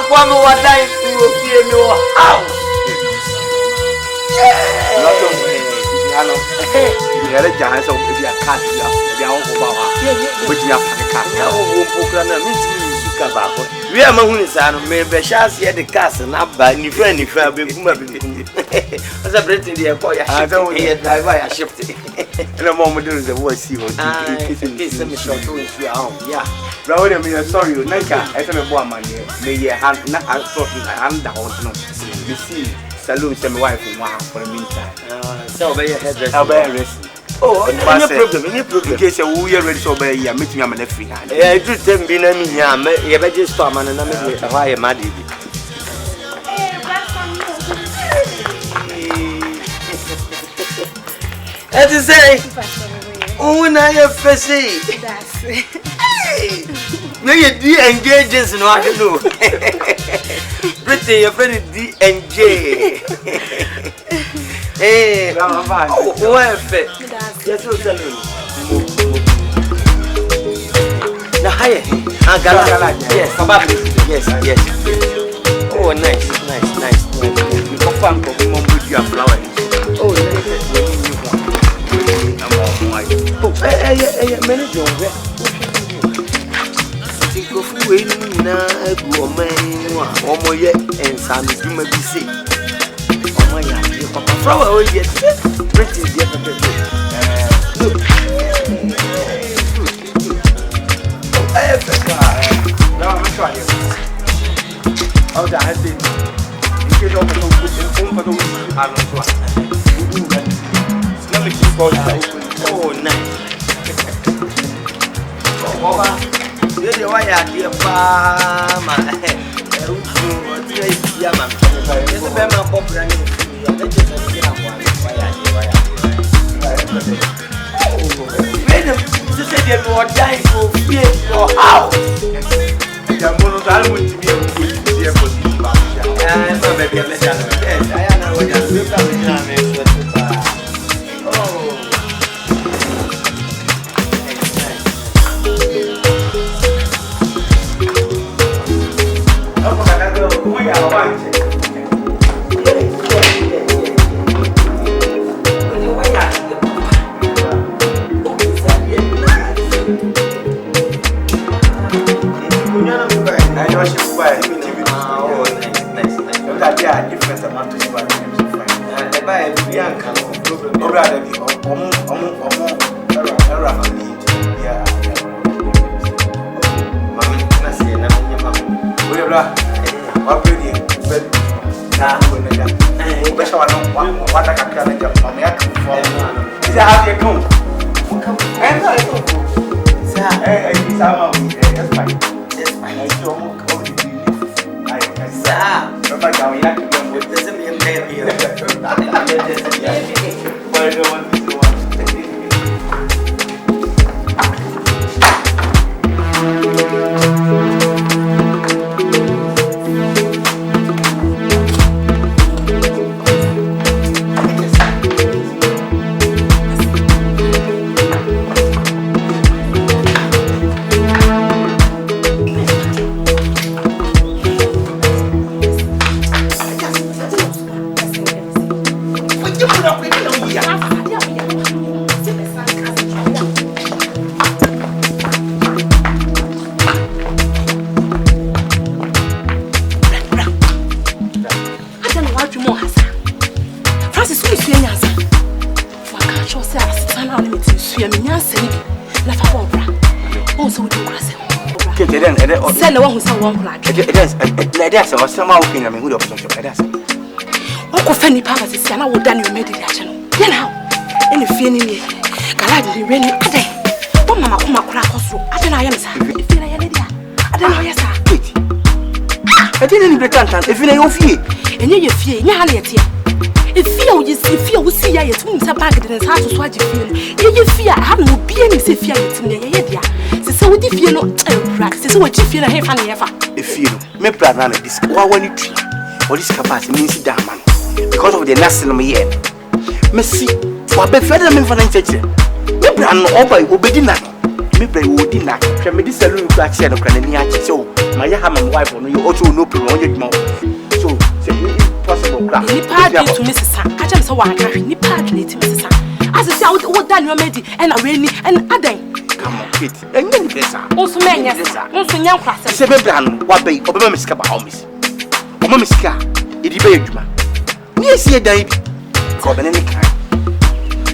One more life to fear your house. You had a chance of the cat, which you have a cat. We are Mahunis, maybe shall see the castle, not by any friend if I be as a Britain, dear boy, I don't hear drive I shipped in a moment. There is a word, see what kiss them short to yeah. Raoul, I'm sorry, Naka, I don't know what money. May you have not outsourcing my hand down. You see, salute some wife for the meantime. So, by your head, I'll bear rest. Oh, no problem, any problem. In case you're ready to obey, you're meeting me a free hand. I do them be named Yam, a better storm and another why a mad. As you say, oh, now you're fussy. No, you de-engage in what you do. Pretty, you're very de-engage. Hey, oh, fit. Yes, we'll tell you. Now, hi, yes. Oh, nice. You can find with your flower. Oh, manager, go for winning now, go man, and some you may be sick. Oh, my God, Papa, flower, yes, pretty, look. I have a car. Now I'm trying. Oh, that has been. You get over the let me keep going. Oh, nice. Oh, you're why I dear farmer. There's a very popular name. Let's just get up one. Wait, this is your dying for fear or how? I'm going to be able to see a position. I'm not maybe a message. Yes, I know what you're doing. That's our summer working. I mean, good option. That's Uncle Fanny Papa is an old Daniel meditation. You know, any feeling, Galadi, really, a day. What Mamma Kuma Crackos, I don't know, I am, sir. If I don't know, yes, sir. I didn't pretend if you know fear. And you fear, Yanity. If you see, I told him back and how to swat you feel. You fear, I have no being if you fear it in the area. So, if you know, practice what you feel I have any ever. If you may plan on this, what you treat, or this capacity means damn man. Because of the national year. Messi, what be further than for the church? We plan over, will be denied. me play would dinner. Can me this saloon black said of Canania. So, my hammer wife on you also no problem. So, possible crap. Ni party to Mrs. Sam. I just saw one carry. Ni party to Mrs. Sam. As I say, what done your medi and a rainy and Adam. Come on, Kit. And then this also man, yes, also young class. 7 plan, what bay, Obama Miska Bahomis. Obama Miska, it debate man. Me see a day. Come any kind.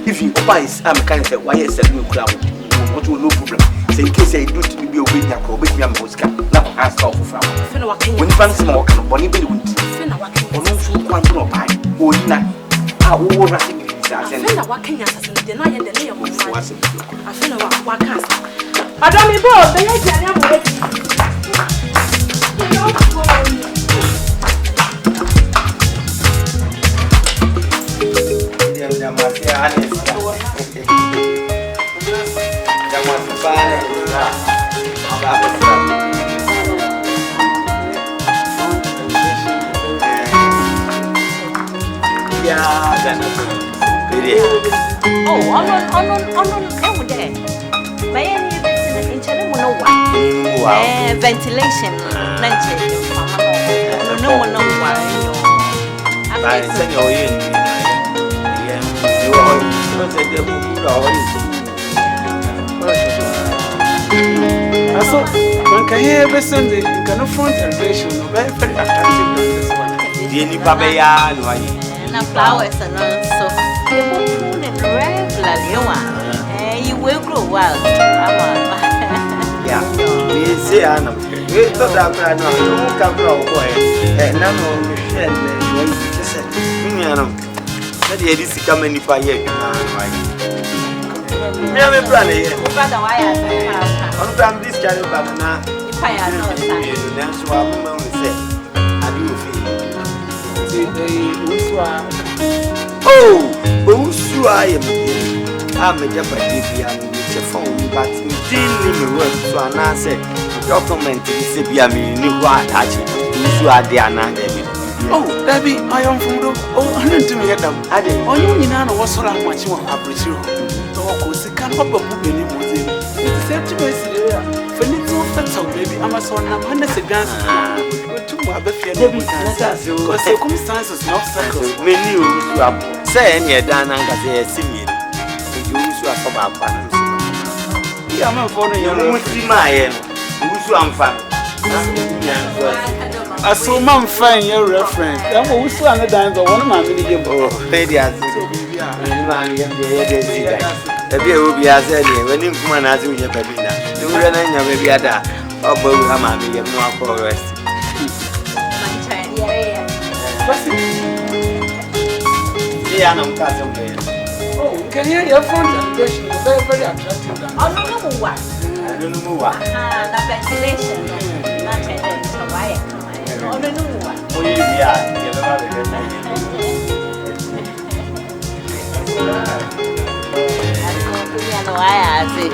If you buy some kind of why is a new crowd, what will no problem. Say in case I do to be obeying your call, with me and Mosca. Now ask off of when you fancy more can bonnie be with one no pie. Oh, not. I will rush in the what can you deny the name of I feel what can't. I don't be bored, they are ventilation. No one knows why. I said, you're in. So, one can hear every Sunday, you can afford celebration. Very attractive. This one. Any babaya, and flowers and also they will prune and regularly. You will grow wild. Yeah, we say, I know. We thought that I know. You can't grow away. And none of Michelle, you said, that the edits come any fire. Never planning. I'm this kind of banana. That's what I'm say. I do feel. Oh, I am. I'm a Japanese. I'm a phone, but we didn't work. So I said, document is a me, new attach it. You are the another. Oh, Debbie, I am from the. Oh, I don't do it. I didn't. Oh, you know what's so much you appreciate. Because it can't help but any more. Said to me, for little fatal, baby, I'm a son of 100 guns. To my befier, because circumstances not circles. Many you have said, and done and got a simian. You are from our parents. You are not for your own my end. Who's one fan? I saw my fine your reference. I was so another one of my million. Oh, lady, I Maybe will be as any when you come and ask you your baby. You will run your baby at that. Oh, but we have mammy and no forest. Yeah, I'm cousin. Oh, can hear your phone celebration. Very, very attractive. I don't know what. The ventilation. Not why. I don't know what. No, I have it.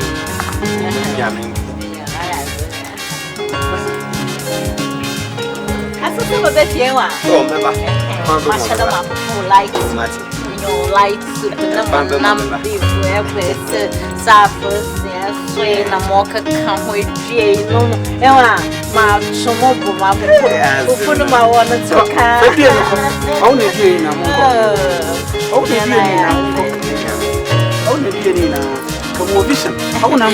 I saw a bit here. Oh, lights, number, surface, sway, and mocha come with Jay. No, my Somobo, my put my one and so only getting a vision. How am I?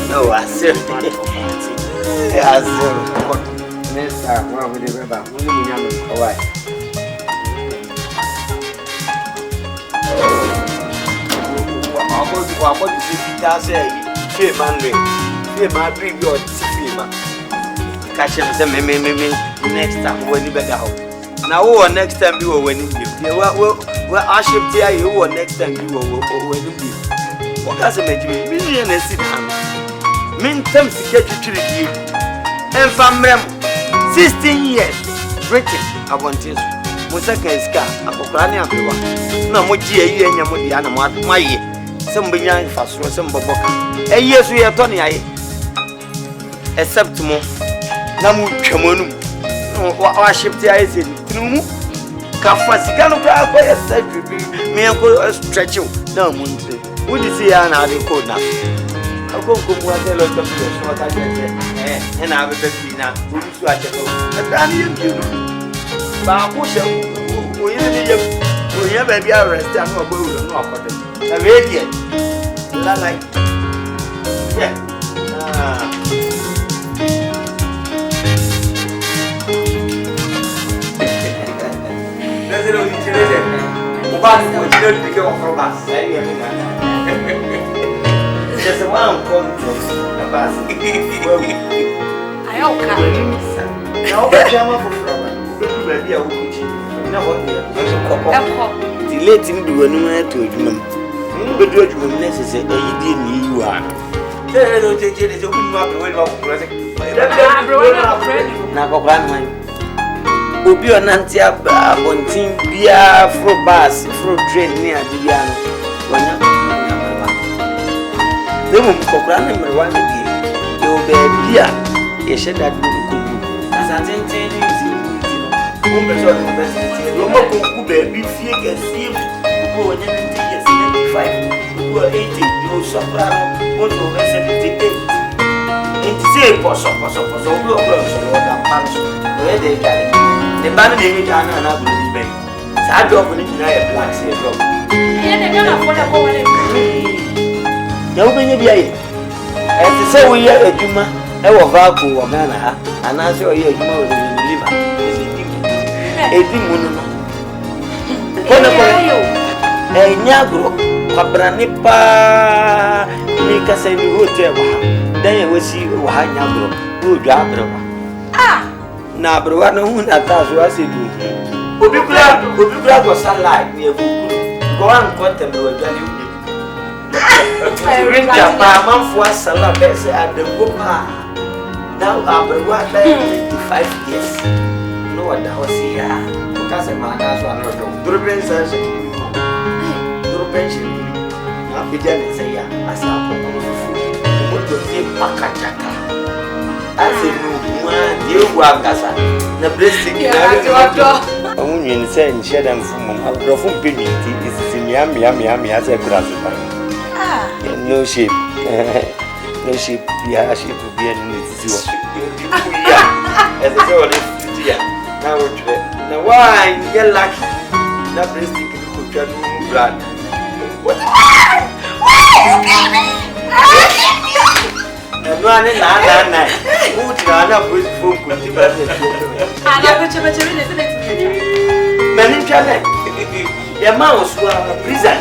No, I said, yes, next time, one with the river, we have away. I'm going to see Peter say, Fear man, fear my previous fear. Catch him, say, me, next time when you better out. Now, next time you will when you live. Well, I ship there, you will next time you will when you live. What does it make you? Million and sit down. Mean terms to get you to the deal. And from them, 16 years, British, I want this. Musaka is car, a Pocrania. No more GA and Yamudi animal, my year. Some young fast or some boboka. A years we are Tony, except more. Namu Chamonu. No, what ship the eyes in. No, Cafasicano, I said, me uncle stretching. No, Monte. Would you see an article now? I'll go to what I love to do, what I said, and I will be now. Who is what I know? And then you Babush, we have a beer rest and no boat and no cotton. A radiant. Like, yeah. That's it, what you don't pick up from us. Just a one come from the bus. I hope now, but I'm for baby. I will know what the late him do a new to him. But what you necessary, you didn't you are. They don't take it as a good map away of present. Now, grandman. Obi onanti abontin bia fro bus fro train ni adibia no wanya demo kokra na mmerwa na die e obe bia ye sheda du ko asatenten ni ti no mo be so no be ti no mo ko be bi fie ke sie ko wanya 90 years 95 ko 80 do so pra mo to be 78 enti se poso obi so da panso we dey gale the band name is Anna Blueberry. Sad job when you are black sea job. You open your eye. As to say, we are a Juma, a Vaco or Mana, and answer your Juma with the liver. A demon. A Nyagro, Cabranipa, make us a new hotel. Then you will see Wahanyagro, who drop. Na bro na hu na ta so ase du obi bra go sunlight ni ebuku go an kontem no adwale wu rinja pa manfo asala be se adego pa now abrewa 25 years no wada hosi ya ka se ma na so ano do durben sa se durben shi na bija ne se ya asa ko mo to ti pakachaka ase no you work as a blessing. I'm going to say, and share them from a from Penny. This is in Yami as a grass. No shape, no shape. Yeah, shape will be an easy. As I saw now, why get lucky? That blessing could try to run. No, no. Who did I not put food? I never Many children. Your mouse were a prison.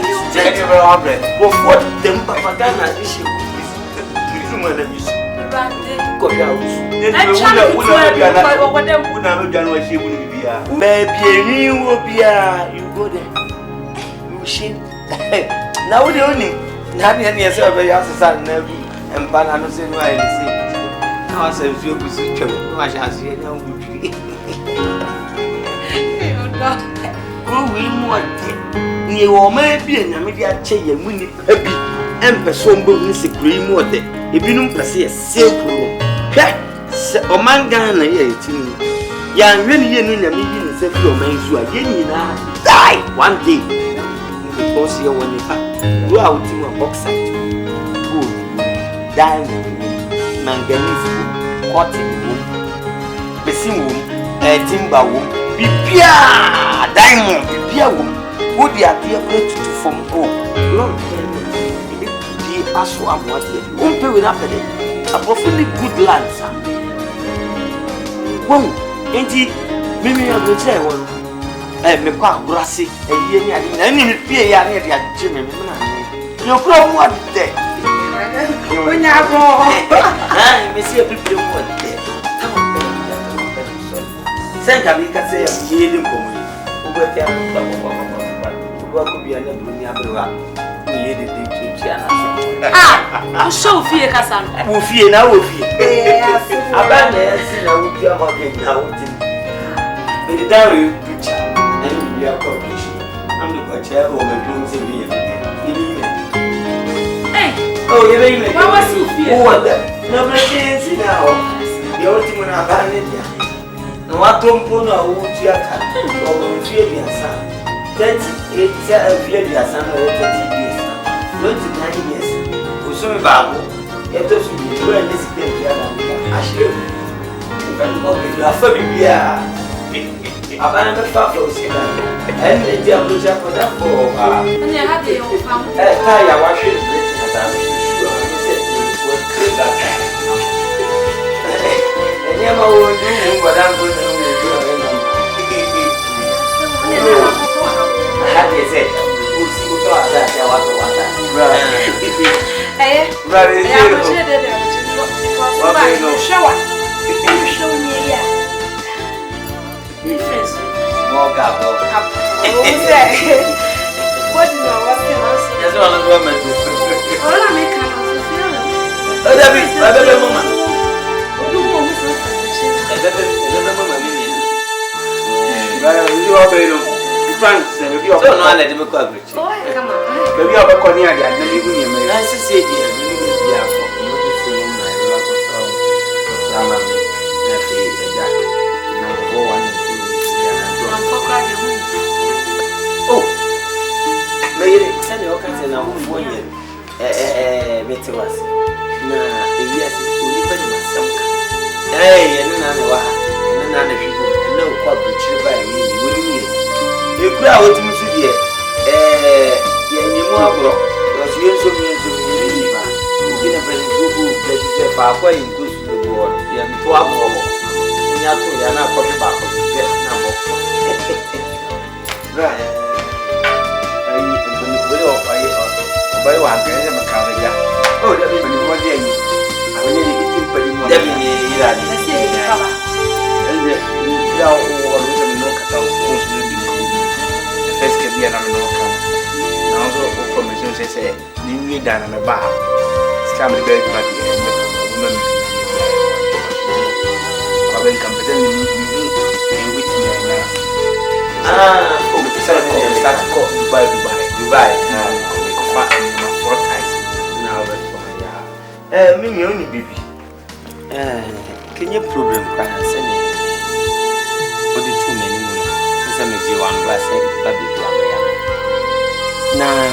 What them Papagana issue is human abuse. Maybe you will be you go there. You shame. Now the only not yourself as a never. And banana say no, I say. Now I say you be so no, I shall see no good. Go we more. You will maybe a media chain and winning happy and person both secret more. If you don't pass a silk room, or man gun 18. Young really in a meeting and say your man who are getting die one day. Because you want to go out in a box site. Diamond, manganese, cotton wool, basin wool, timber wool, pipia, diamond, pipia wool, would be appear to from home. Lord, the aswam was there. Won't pay with after them. A perfectly good land, sir. Won't, ain't he? Maybe I will say, well, me quite grassy, and ye any fear ya Jimmy. Your problem was there. When you go, I may see a people there. Send a week and say, I'm yielding for me. Who will tell what could be another Bunya? We yielded the trip. Ah, so fear Cassan. Who fear now? I bet I would be a hog now. With the dairy picture, and we are competition. I'm the chair over the blooms in me. Oh, you mean what was you fear? Who was that? No, but now. The ultimate abandoned. No, No atompo na wo tia ka. O fie bi asa. 38 fie bi asa na wo 30 years. 29 years. Usumi baabo. Eto su bi wo ene si dem ya na. Ashire. Even go bi afa bibia. Abana me fa for si na. En e dia mo ja for that for Anya ha de yo fam. ta ya wa hwe na ta so sure. No say wo create that. Enya ma wo du mo bodan go na wo du na na. How they say? Who's to that? I want to watch that. Eh? Right. Yeah, but you did it. Because show up. Show me here. Difference. More gabo. What do you know? What's the answer? That's what I'm going to do. All I make an answer. Oh, David, I don't know, Mama. What do you want to say? I don't know, Mama. You are very Frank, so no, I let him go. Oh, come on. Maybe I'll go near the living in my That's the idea. You need to be out for my love of song. Lama, Jack. Number 1 and 2. I'm for crying. Oh, may you send your cousin now for you? Metewas. Now, yes, we live in some. Hey, and another people, and no quite butcher by me. Will you? You could have to miss you. You more bro. Because you so mean to me. You didn't bring good that is a far quite good to the board. You have to have more. You have to, you're not coming back on the best number. Right. By one, I am a carrier. Oh, that is one day. I will need to keep putting more. Definitely, Let's see the cover. and now all of them know that first can be an American. Now, also, information says, you need down on a bar. Scam the baby, but the woman. I've been competent with me now. Start to call Dubai. Four times now. Me only baby. Can you problem? Send me. What the 2 men? Some of you one glass baby to now,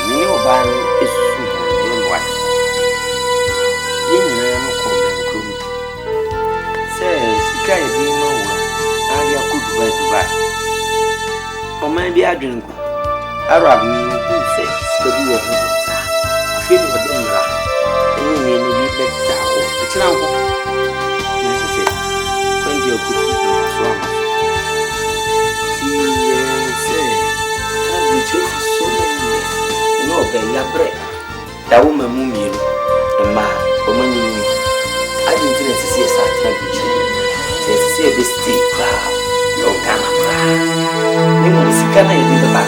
you know, ban is soon what? You know, problem. Says, guy be no one. I could wear Dubai. Or maybe I drink Arab who says, the do of I feel what they are. Only any better. It's now necessary. When you're good, so much. So many years. No, they are bread. That woman, Mummy, and ma, woman, I didn't see a certain picture. There's a say this tea crowd, no kind of crowd. You want to see can I do the back?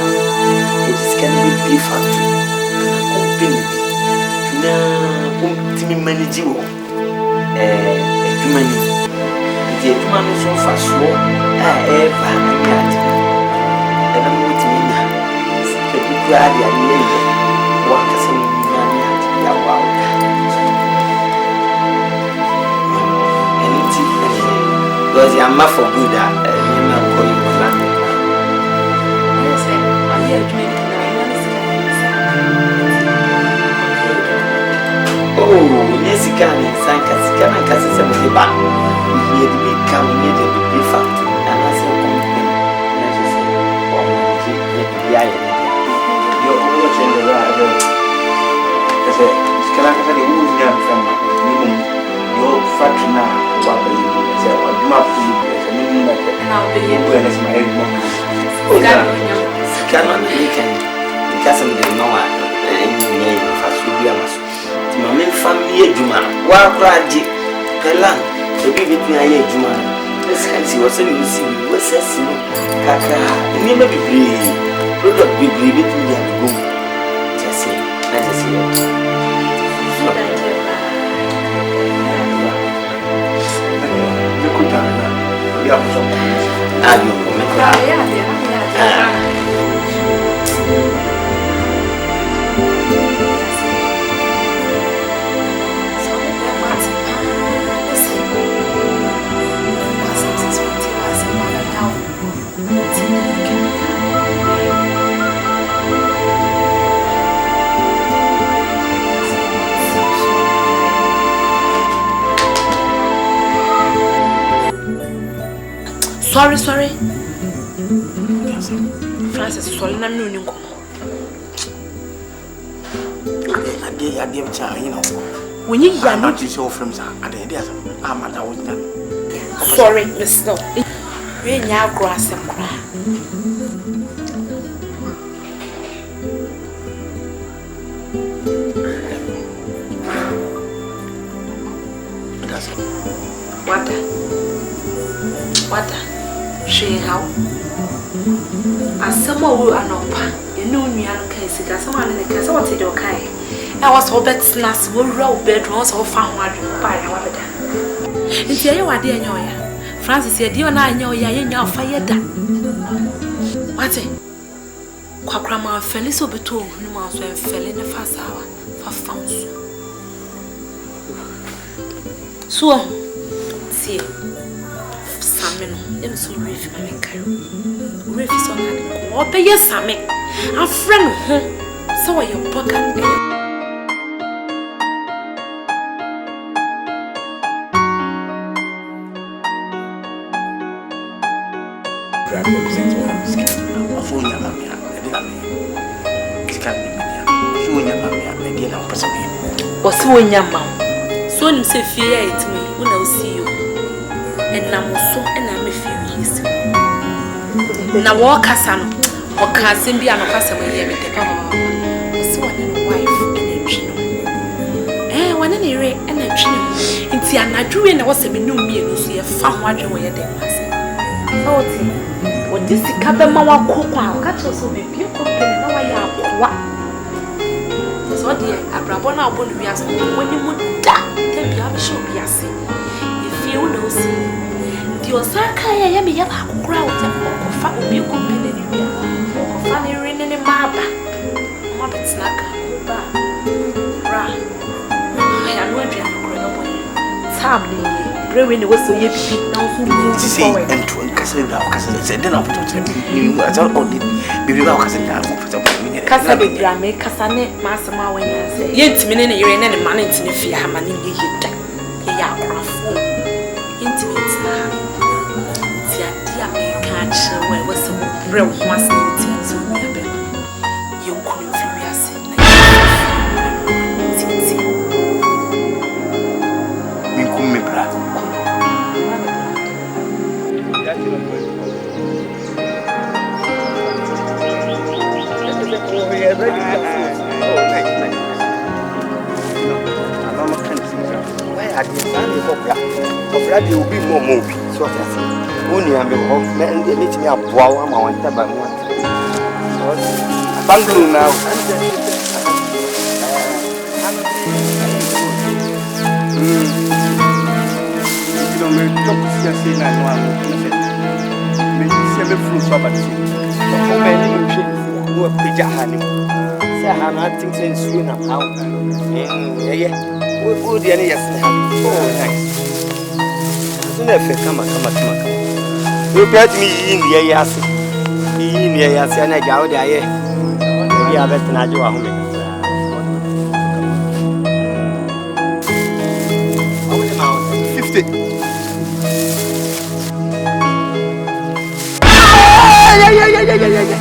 It is can be beef factory. Company. Now, Timmy manage you. Too many. The man is so fast. And I'm with me now. Glad you are what is in your wow. And because you are not for good, you're not going to land. Yes, I'm here drinking. Oh, yes, you can. Can I cast some of the back? We had to become near the big factory. And I said, your factory now, what do you say? What do you have to do? Now, the year When is my head? cannot make any cousin de Noah and you may have to be a master. My main family, Juma, while Raji, Pelan, to be between a Juma. This fancy was a new scene, was a sin, Kaka, and never be brave. Product be brave between the room. Just say, let us see. Sorry. Francis, sorry, I'm not new. I did child, you know. When you are not your friends, I did. I'm at our done. Sorry, Miss Snow. We now grass and cry. What? She how? As someone who are not, you know me, I don't care. Someone in the castle, what did you care? I was all bed snacks, will roll bedrooms or found one by another. It's your idea, Francis said, you and I know you're fire. What's it? Quackrama fell so between whom I fell in the first hour for found. So, see. Salmon, I'm so reef, my car. Reef is on that. Or pay your salmon. A friend, so are your pocket. What's when your mouth? So, I'm say fear it me when I'll see you. And I'm so and I'm a few years. Now, walk as an or cousin be an customer here with the power. So, one and a wife and a chino. Eh, one and a ray and a chino. In Tiana, drew in a was a new me and see a farm watching where they was. Oh, what this is Cabama cook, catch us will be beautiful. Now I am what? So, dear, Abrabona won't be asked when you would die. Then you have a show be as if you know, see. Your Saka, I am a crowd and family be company. Funny rain in a maba. Mobbit snacker. Ra. I am not growing up. Tabby, brewing was so yet now who say and to Castle said, then I'll put you as all only be without Castle. Castle, Drame, Cassane, Master Marwin, say, yet minute you're in any money to the fear, Hamani, you intimate now. Where was the real was so you couldn't furious. We come me bra. Already will be more movie. So I say, only I'm a man, they meet me up while I'm on time by one. Bungalow now. You know, me talk to see na no am. Me see me fruit so bad. So for me ni me no pija hani. Say ha na think say nsuo na how. Yeah. We good dey na yes na ha. Oh nice. So na fe kama. You get me in the yas. In the yas and I go there. We are better na jo ahome. How many miles? 50. Yeah.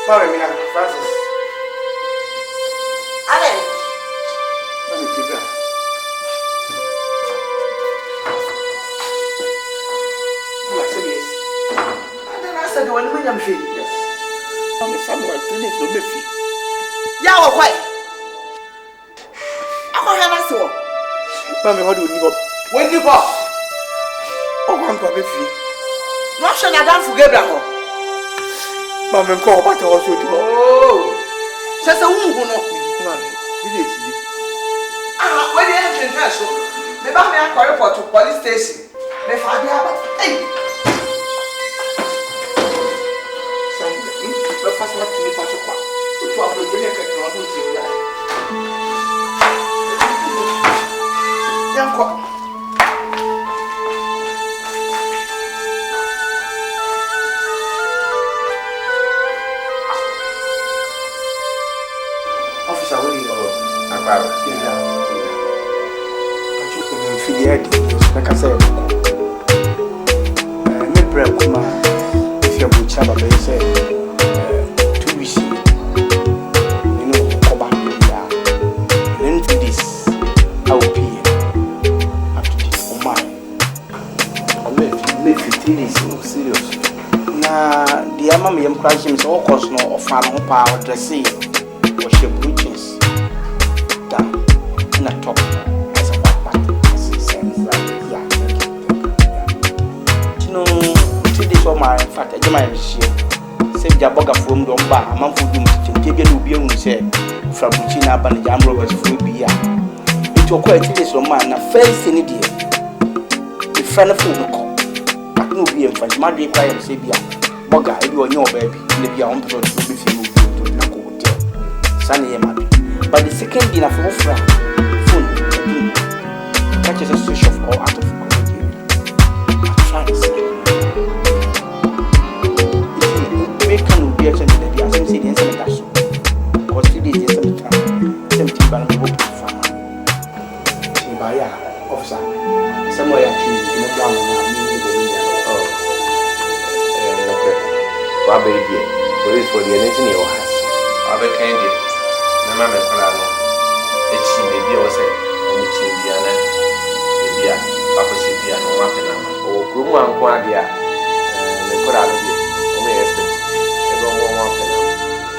Mommy, me Francis. Ale. Let me keep that. I said yes. And then I said, when I'm free. Yes. I'm somewhere 3 days no be free. Ya wo kwai. Akọ na so. Mama, how do you go? When you go. Oh, I'm going to be free. No sure na dan fuge bra ho. Mama, I'm going to also do. Oh. Say wu hu no. No, this is Ah, when you enter so. Me ba me akọ report to police station. Me fa bi aba. Hey. the first one to me for so far. To approach the technology. Yanko. Officer, what do you know? Agbára. Pacho ko me fi dey na ka say me brand kuma if you go chaba be say 2 weeks you know koba ya then to this I will pay up to this for mine. Me 15 is no serious. Na the ama me yam crash me say what cost no of an ho pa dress e or she breeches down in a top as a back as it seems like yeah you know today so my in fact I do my share say the burger from don ba am for do mti bia no bia hu say from buchi na ba na jam robbers for bia it o quite today so man na first ni dey the friend for no ko but no bia in fact my dey cry say bia burger e bi onye o ba bi na bia on to be fi no to na ko hotel Sunny Yamabi. But the second dinner for phone, catch a switch off or out of community. I'm trying to say. We can be a change that the assembly say the instant that's so. Because 3 days, the assembly can be open for me. Timbaya, officer, somewhere actually, you know, Oh. Okay. Wa baby. Police for the anything in your house. I be candy. Na me kola no echi me bia wo se o mu chi bia na e bia ba ko chi bia no ma pena o krumu anko ade a me kola no bi o me expect e go mo ma pena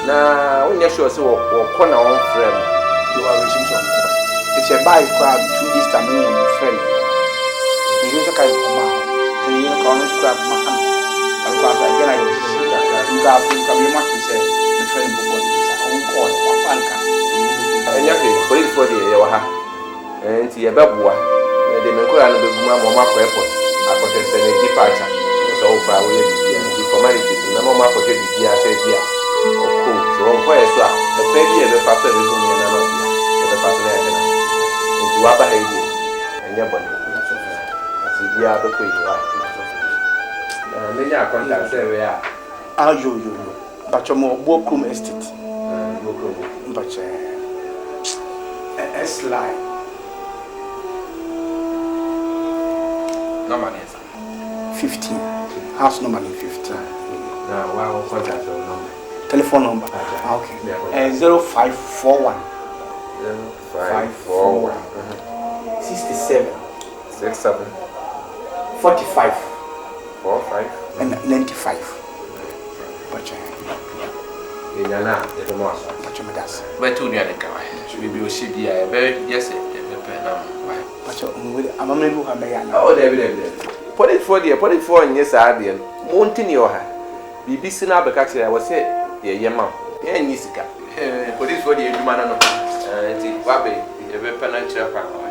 na wonya sure se wo ko na won frame you are relationship. It's a bike crowd 2 days time in your friend. You just can't come out. So you can't grab my hand. And because again I you got to be much to say the friend book is on call or banker. enya fe police for the ye wa ha enti ye beboa na de me kola no beguma mo ma for airport akote se ne departure so wo ba wo ye bibia the formalities na mo ma akote bibia se bia o ko so won ko eso a e pa bi e be fa so be dum ye na no bia e be fa so na ye na enti wa ba ha yi enya boni enti bia be ko yi wa na me nya contact se we a Yo. But your more Bokum estate. But S line. number is 15. House number 15. now wa contact your number Telephone number. Okay. 0541 0541 67 67 45 45 and 95. But Yana, the most. But two years ago, we will see the very yes, I'm a man who have a oh, David. Put it for and yes, I did. Mountain your hair. BBC now because I was say, yeah, ma'am. Yeah, Nisika. Put it for the human and Wabi, a very penetrating.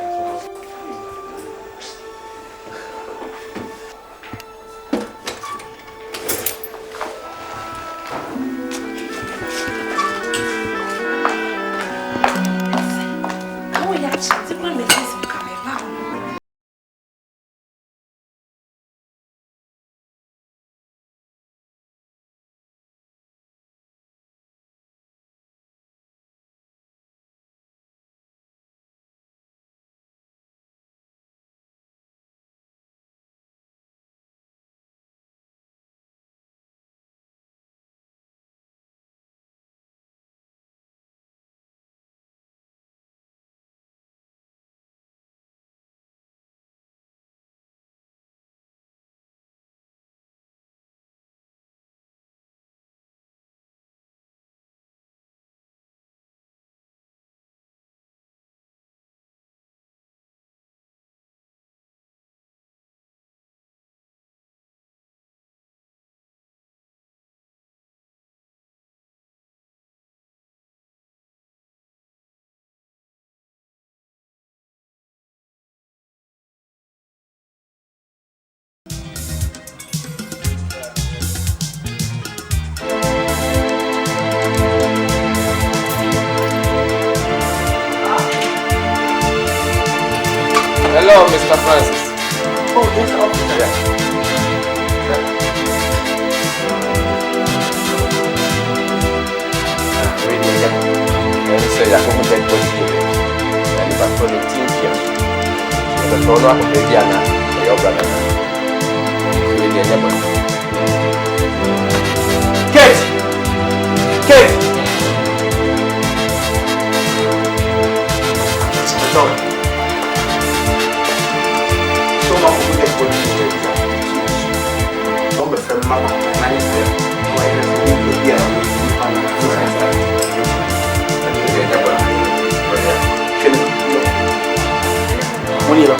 Hello, Mr. Francis. Oh, yes, officer. Yeah. Really, and say I come dead body today. And if I call it team here, the corner of the Diana, your brother. Really, never. Kate! Kate! Sorry. So much of the body today. Don't be from Mama, nice there. Why is it here? When you're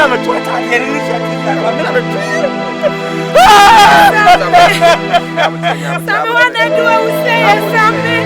I'm a twat. I'm Someone that do I will say something.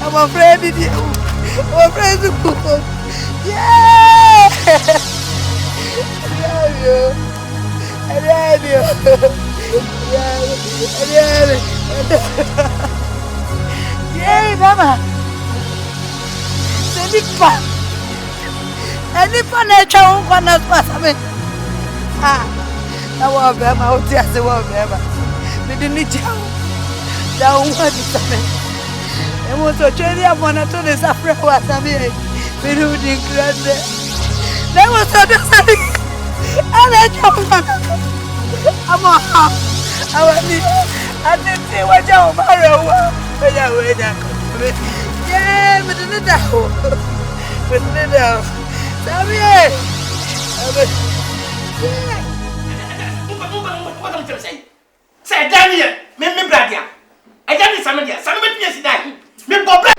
I'm afraid of you. I'm afraid of you. Yeah! I love you. Yeah, Mama. Any fun nature won't pass me. Ah, I want them out there. I want them. They didn't need you. Down what is happening. I want to tell you, I want to Disappearance was a bit. We do the grand. There was a Disappearance. And I jump on. I'm on. I want me. I didn't see what you are. Yeah, but the down. But the down. Say Daniel, me bradia. I don't need somebody. Somebody is dying. Me go black.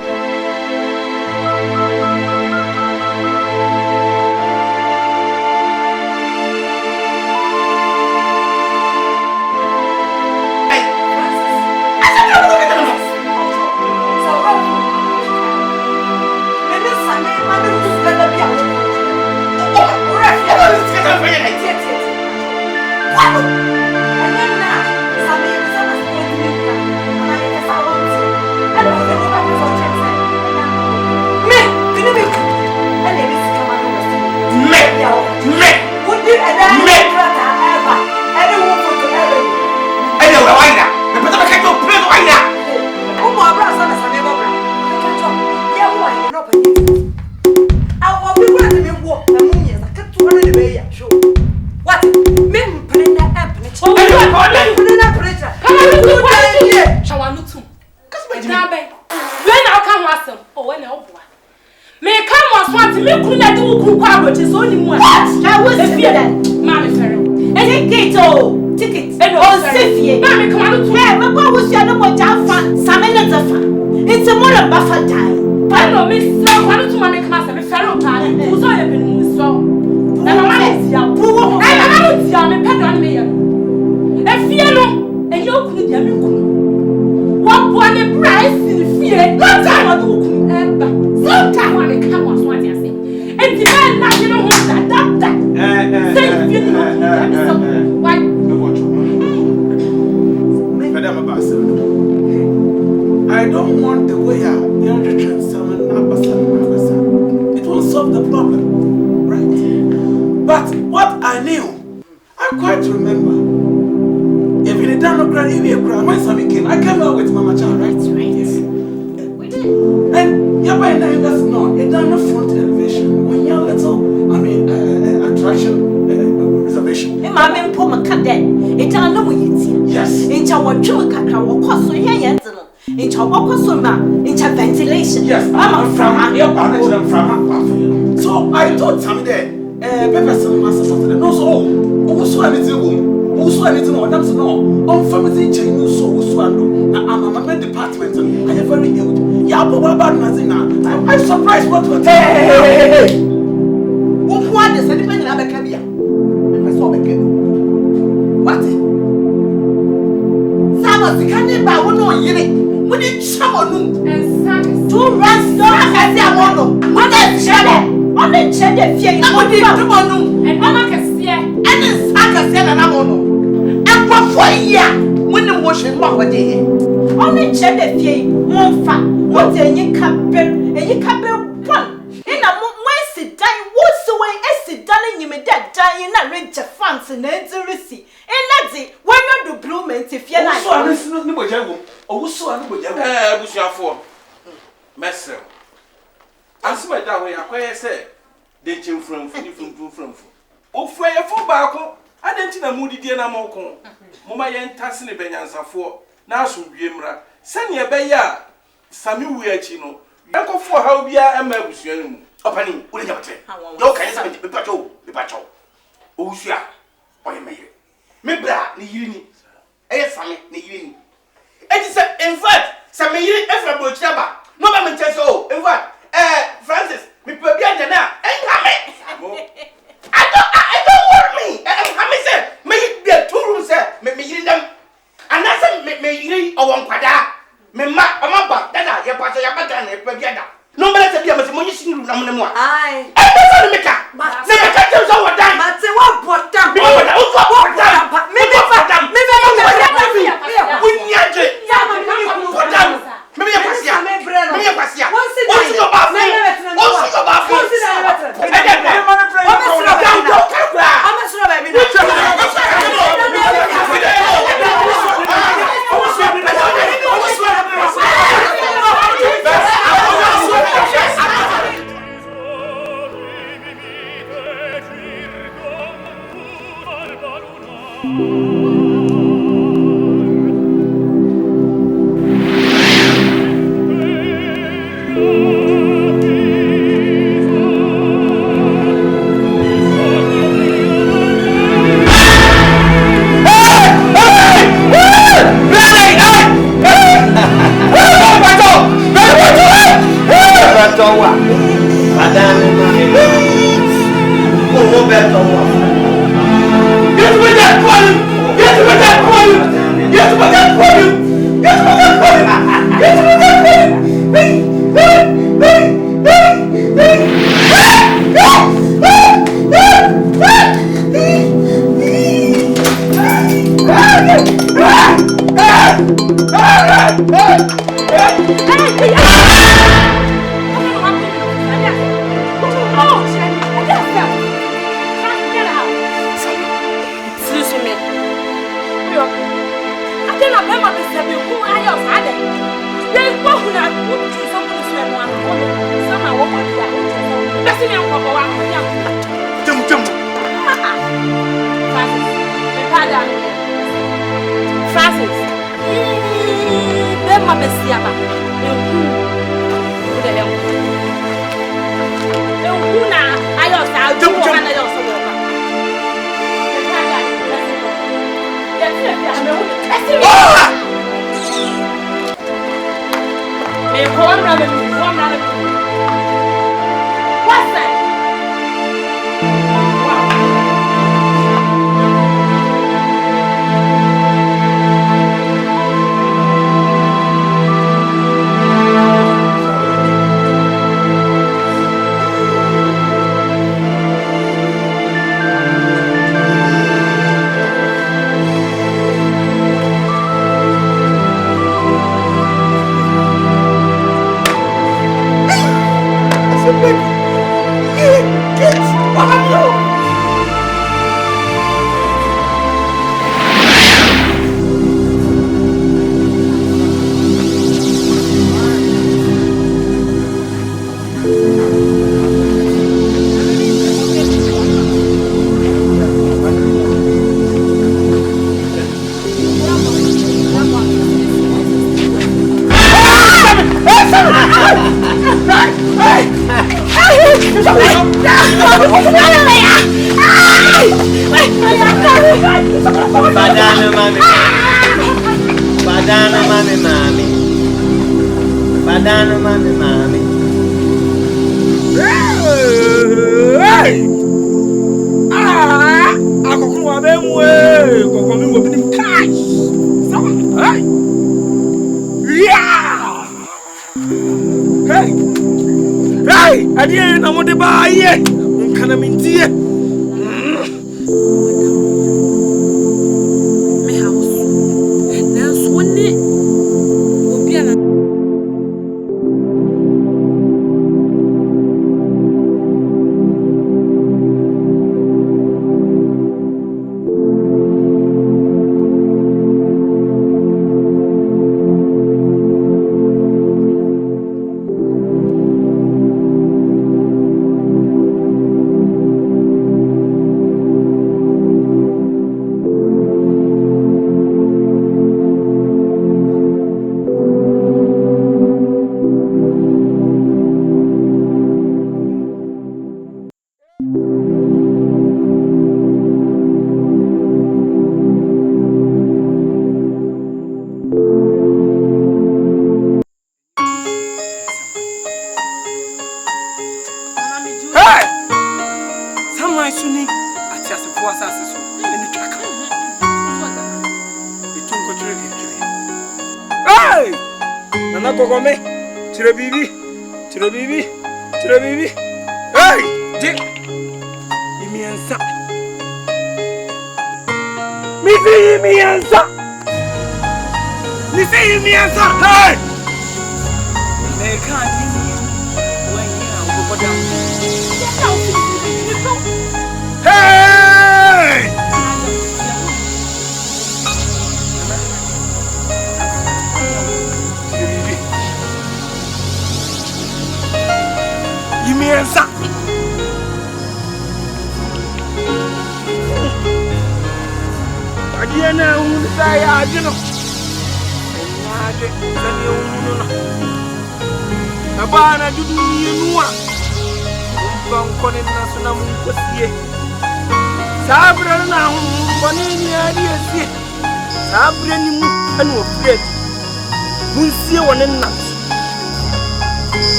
I don't want the way out. It will solve the problem, right? But what I knew, I quite remember. Even the down grand, when Sammy came, I came out with Mama Chan, right? Yes. We did. And yeah, by now you guys know, it down the front elevation. When you're little, attraction reservation. Mamma and Poma Cadet, it down know you. Yes. In our true cacao, cost so here. In ventilation. Yes, I'm from your parents from. So I told Sammy there, Pepper Master something. No, so also anything, also anything, or that's no. On family chain, so swallow. Now I'm a man department. I am very huge. Yeah, but what about nothing now? I'm surprised what to hey. What is anything in Abacabia? I saw the what? Some the candy by one or yet. When you someone and two runs as their mono, one is shed on the shed, nobody and Mama can see, and it's Saka said an amono. And what for a year when the washing one day only shed a few, one fat, what a you can and you can build one. In a wasted die, what's the way as it done you may dead dying and rent your funds and enter receipt. And that's it, why not do bloom if you're like so also I know for Messer. As my down way, I say, they came from. Oh, fire for Barco. I didn't know moody dear Namoko. Mama yen tassing a benyansa for Nasu Gimra. Send your beya. Sammy Weachino. Yanko for how we are a Mabusian. Opening, will you have it? No, can you be patrol? Oh, sure. Why may you? Mebra, the uni. Eh, Sammy, the uni. It is in fact, some years after Bochaba. No man tells so. In fact, Francis, we put behind the now. I don't want me. I said, may it be a 2 rooms, sir. May me them. And that's may you or one quadra. May my mama, that are your pastor, your button, and Pagada. No matter if you have a munition room, no more. I don't make up. Never catch us over time. But say what put down. Francis. Bema besiaba. Who the hell? Una ayosa do one ayosa wo. What's that?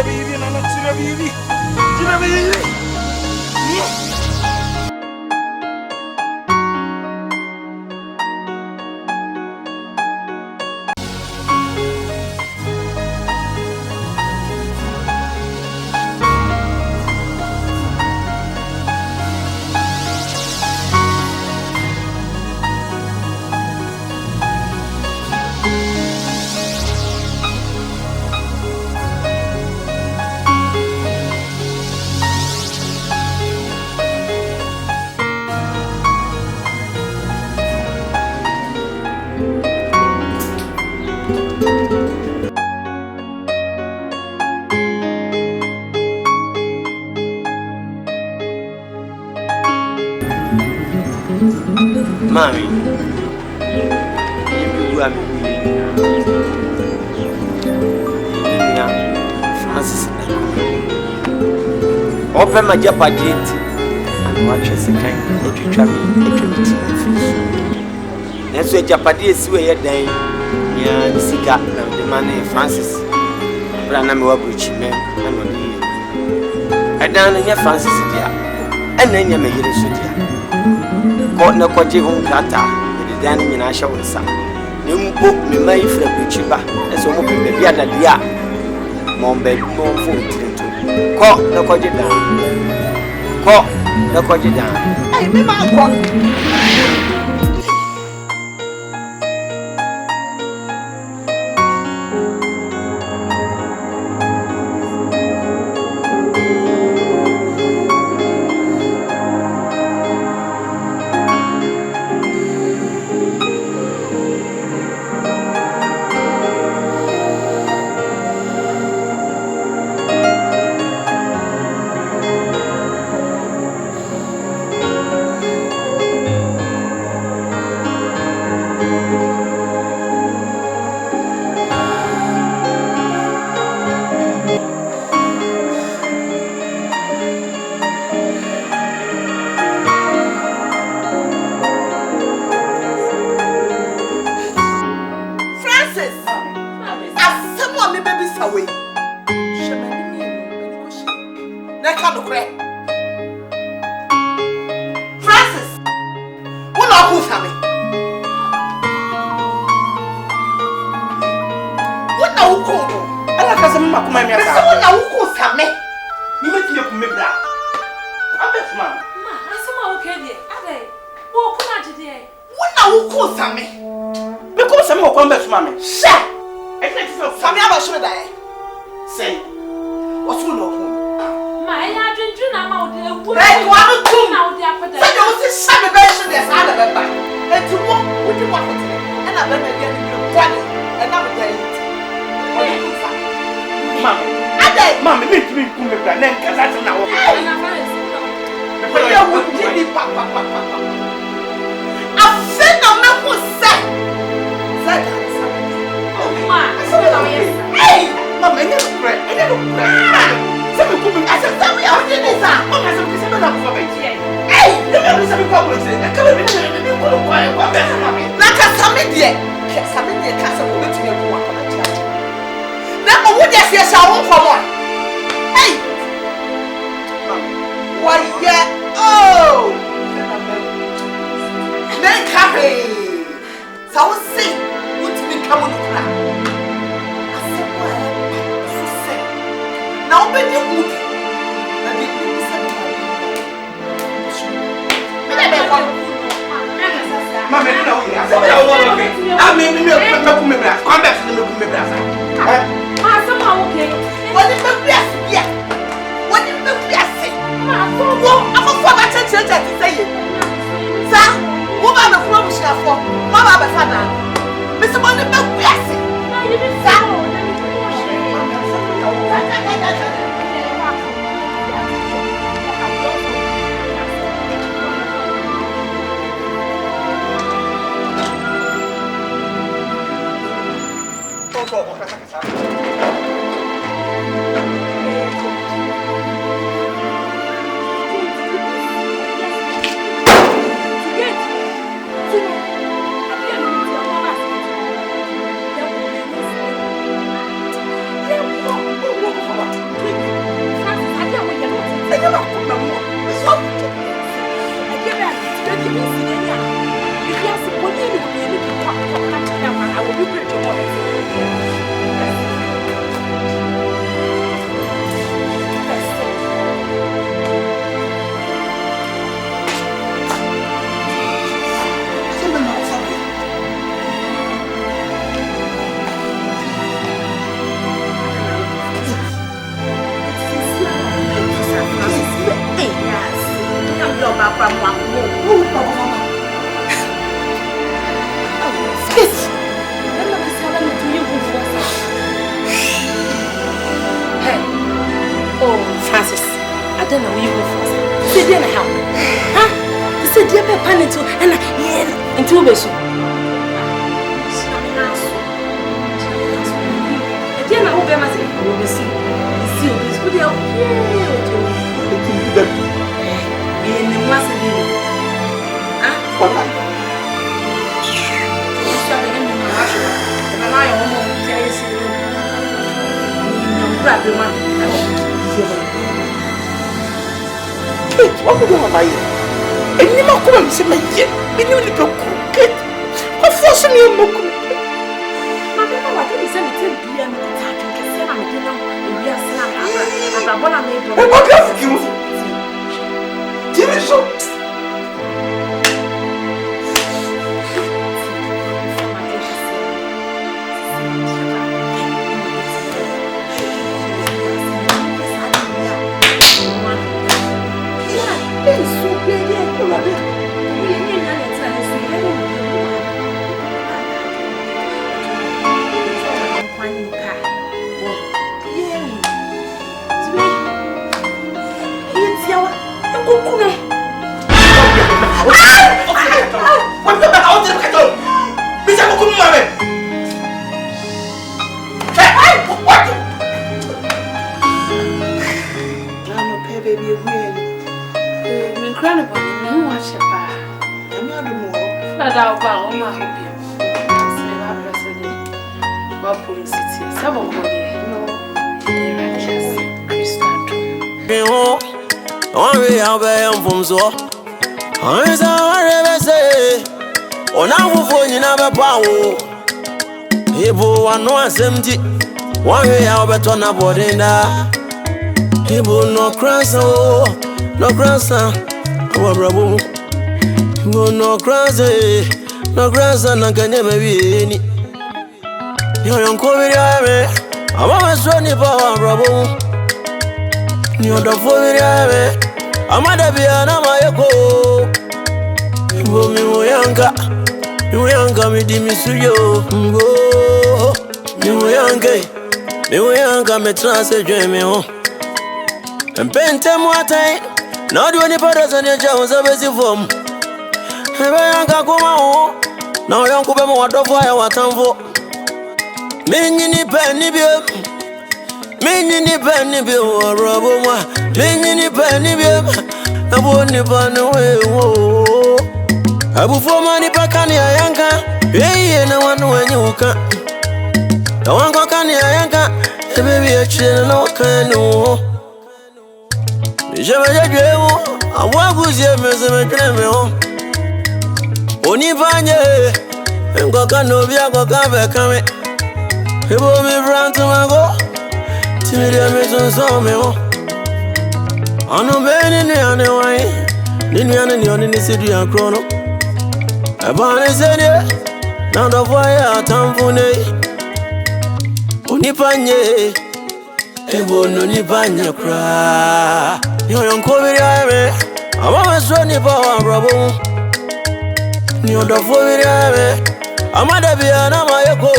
baby, and I'm not to baby. Mommy, Francis, open my jeopardy and watch us a kind of eternity. That's where jeopardy is where you're dying. Yeah, the cigar, the money, Francis. Branham Wabuchi, man, I down in your Francis, dear, and then you may get a suit. Got no coji home plata, the dining in Asha was some. You book me my friend Chiba, as a woman baby at the dia. Mom bed, mom food. Call the coji down. Call the coji down. I remember. then we go first. Say then how? Huh? Say dear panic to and yeah into beso. Again I hope I must see. See this good help. In the massive what would you have? And you might come and say, my dear, we know the book. What force me on book? Mamma, I didn't send it to be an attack and say, I'm a dinner. We are snap. I'm a bonnet. And what have you? So empty. One way I'll bet on a body now. He will no cross, no cross, ABRABO. He will no cross, and I can never be any. You're on COVID, I'm always running for ABRABO. You're the food, I'm at the piano, my echo. You will be younger, me, Dimisuyo. Me me transit dream and paint them what time. Not when the brothers and your jobs are busy form. Yanka come home. Now young Kuba what of fire what time for. Many penny bill. Many penny bill or Roboma. Many penny bill. I won't run away. I will for money back on your yanka. Hey, no one when you can. No one can yanka, baby, a chill, no can. I walk with you, Miss Macremo. Only Vanya, and Gokano, Biago, coming. He will be round to my go. Tilia Mason saw me. I know Ben in the other way. Linian and the city and chrono. I want to say, now the fire, time for me. Nipanye, ebo no nipanye kra. Yo yon COVID ame, I'm always running for ABRABO. Yo the COVID ame, I'm at the piano, my echo.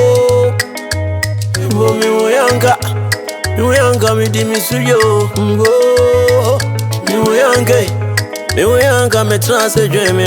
Ebo mi uyanka, mi Dimisuyo. Mi uyanka, me transit dream.